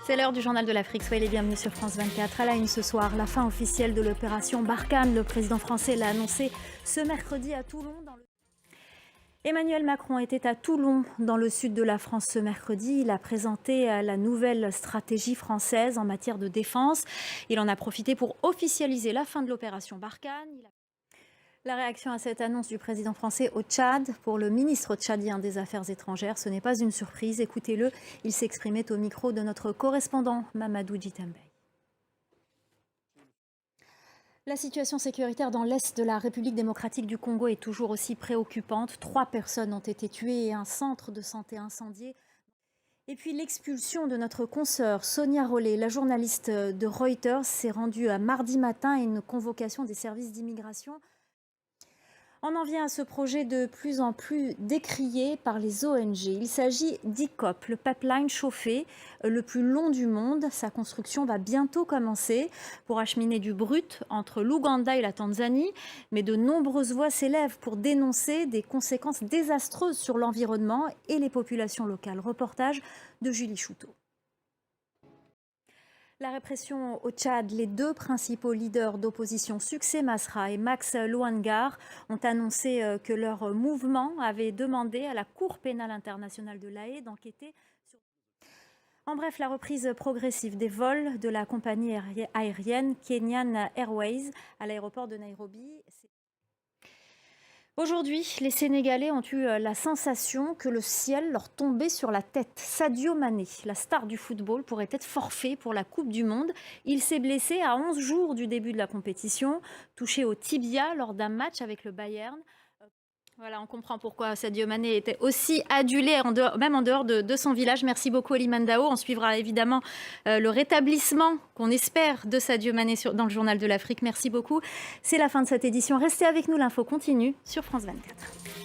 C'est l'heure du journal de l'Afrique. Soyez les bienvenus sur France 24. À la une ce soir, la fin officielle de l'opération Barkhane. Le président français l'a annoncé ce mercredi à Toulon. Emmanuel Macron était à Toulon, dans le sud de la France, ce mercredi. Il a présenté la nouvelle stratégie française en matière de défense. Il en a profité pour officialiser la fin de l'opération Barkhane. La réaction à cette annonce du président français au Tchad, pour le ministre tchadien des Affaires étrangères, ce n'est pas une surprise. Écoutez-le, il s'exprimait au micro de notre correspondant Mamadou Djitembey. La situation sécuritaire dans l'est de la République démocratique du Congo est toujours aussi préoccupante. 3 personnes ont été tuées et un centre de santé incendié. Et puis l'expulsion de notre consoeur Sonia Rollet, la journaliste de Reuters, s'est rendue mardi matin à une convocation des services d'immigration. On en vient à ce projet de plus en plus décrié par les ONG. Il s'agit d'ICOP, le pipeline chauffé, le plus long du monde. Sa construction va bientôt commencer pour acheminer du brut entre l'Ouganda et la Tanzanie. Mais de nombreuses voix s'élèvent pour dénoncer des conséquences désastreuses sur l'environnement et les populations locales. Reportage de Julie Chouteau. La répression au Tchad, les 2 principaux leaders d'opposition, Succès Masra et Max Louangar, ont annoncé que leur mouvement avait demandé à la Cour pénale internationale de La Haye d'enquêter sur... En bref, la reprise progressive des vols de la compagnie aérienne Kenyan Airways à l'aéroport de Nairobi. Aujourd'hui, les Sénégalais ont eu la sensation que le ciel leur tombait sur la tête. Sadio Mané, la star du football, pourrait être forfait pour la Coupe du Monde. Il s'est blessé à 11 jours du début de la compétition, touché au tibia lors d'un match avec le Bayern. Voilà, on comprend pourquoi Sadio Mané était aussi adulé, même en dehors de son village. Merci beaucoup, Elimane Dao. On suivra évidemment le rétablissement qu'on espère de Sadio Mané dans le Journal de l'Afrique. Merci beaucoup. C'est la fin de cette édition. Restez avec nous, l'info continue sur France 24.